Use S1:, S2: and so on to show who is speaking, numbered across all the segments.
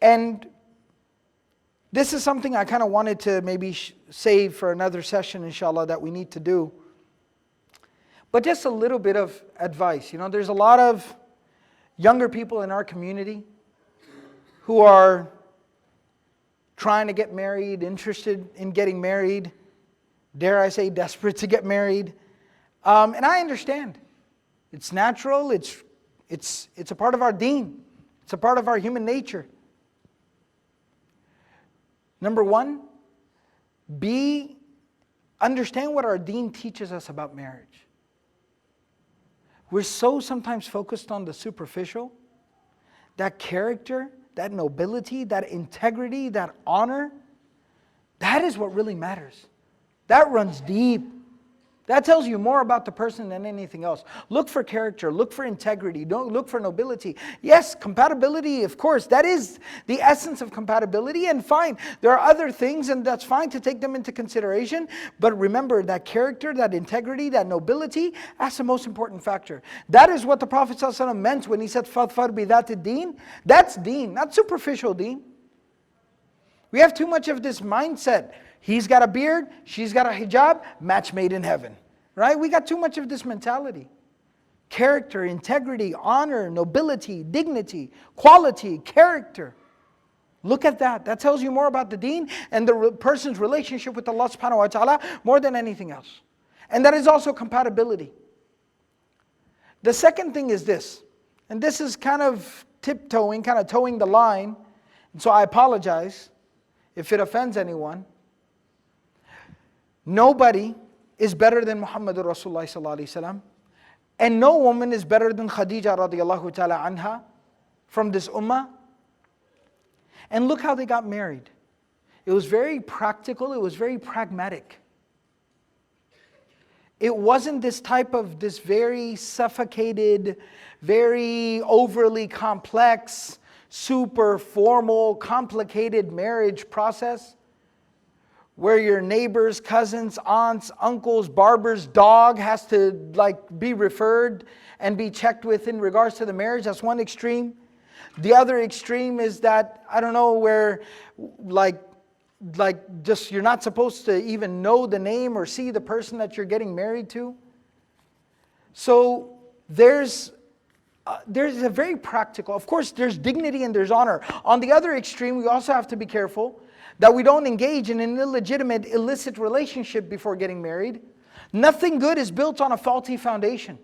S1: And this is something I kind of wanted to maybe save for another session, inshallah, that we need to do. But just a little bit of advice. You know, there's a lot of younger people in our community who are trying to get married, interested in getting married, dare I say desperate to get married. And I understand. It's natural, it's a part of our deen. It's a part of our human nature. Number one, understand what our deen teaches us about marriage. We're so sometimes focused on the superficial, that character, that nobility, that integrity, that honor. That is what really matters. That runs deep. That tells you more about the person than anything else. Look for character, look for integrity, don't look for nobility. Yes, compatibility, of course, that is the essence of compatibility, and fine. There are other things, and that's fine to take them into consideration. But remember, that character, that integrity, that nobility, that's the most important factor. That is what the Prophet ﷺ meant when he said, فَظْفَرْ بِذَاتِ الدِّينِ. That's deen, not superficial deen. We have too much of this mindset. He's got a beard, she's got a hijab, match made in heaven. Right? We got too much of this mentality. Character, integrity, honor, nobility, dignity, quality, character. Look at that. That tells you more about the deen and the person's relationship with Allah subhanahu wa ta'ala more than anything else. And that is also compatibility. The second thing is this, and this is kind of tiptoeing, kind of towing the line, and so I apologize if it offends anyone. Nobody is better than Muhammadur Rasulullah sallallahu alaihi wasallam, and no woman is better than Khadija radiallahu ta'ala anha from this ummah. And look how they got married. It was very practical, it was very pragmatic. It wasn't this type of this very suffocated, very overly complex, super formal, complicated marriage process, where your neighbors, cousins, aunts, uncles, barber's dog has to be referred and be checked with in regards to the marriage. That's one extreme. The other extreme is that, I don't know, where just you're not supposed to even know the name or see the person that you're getting married to. So there's a very practical, of course there's dignity and there's honor. On the other extreme, we also have to be careful that we don't engage in an illegitimate, illicit relationship before getting married. Nothing good is built on a faulty foundation.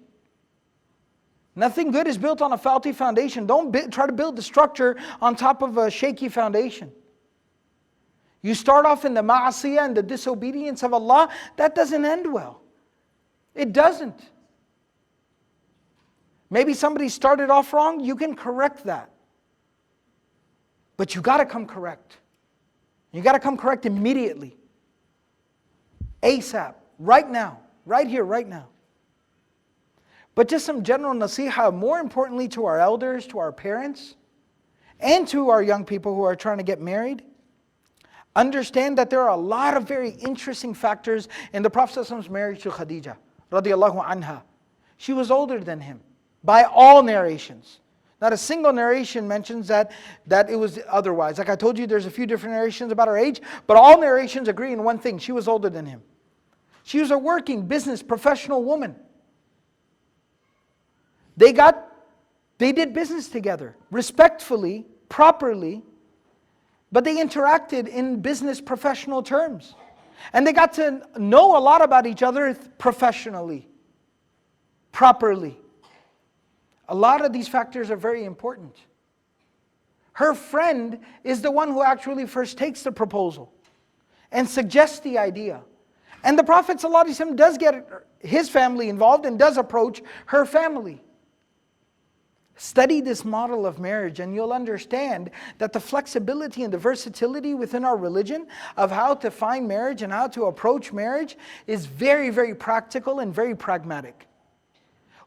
S1: Nothing good is built on a faulty foundation. Don't try to build the structure on top of a shaky foundation. You start off in the ma'asiyah and the disobedience of Allah, that doesn't end well. It doesn't. Maybe somebody started off wrong, you can correct that. But you got to come correct. You got to come correct immediately. ASAP. Right now. Right here, right now. But just some general nasiha, more importantly to our elders, to our parents, and to our young people who are trying to get married. Understand that there are a lot of very interesting factors in the Prophet's marriage to Khadija, radiallahu anha. She was older than him, by all narrations. Not a single narration mentions that it was otherwise. Like I told you, there's a few different narrations about her age, but all narrations agree in one thing: she was older than him. She was a working, business, professional woman. They did business together, respectfully, properly, but they interacted in business professional terms. And they got to know a lot about each other professionally, properly. A lot of these factors are very important. Her friend is the one who actually first takes the proposal and suggests the idea. And the Prophet ﷺ does get his family involved and does approach her family. Study this model of marriage and you'll understand that the flexibility and the versatility within our religion of how to find marriage and how to approach marriage is very, very practical and very pragmatic.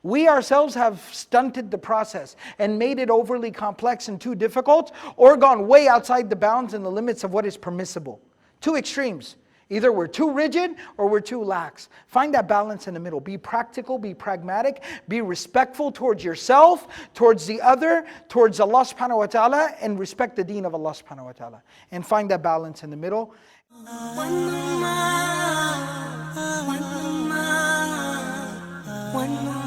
S1: We ourselves have stunted the process and made it overly complex and too difficult, or gone way outside the bounds and the limits of what is permissible. Two extremes. Either we're too rigid or we're too lax. Find that balance in the middle. Be practical, be pragmatic, be respectful towards yourself, towards the other, towards Allah subhanahu wa ta'ala, and respect the deen of Allah subhanahu wa ta'ala. And find that balance in the middle.
S2: One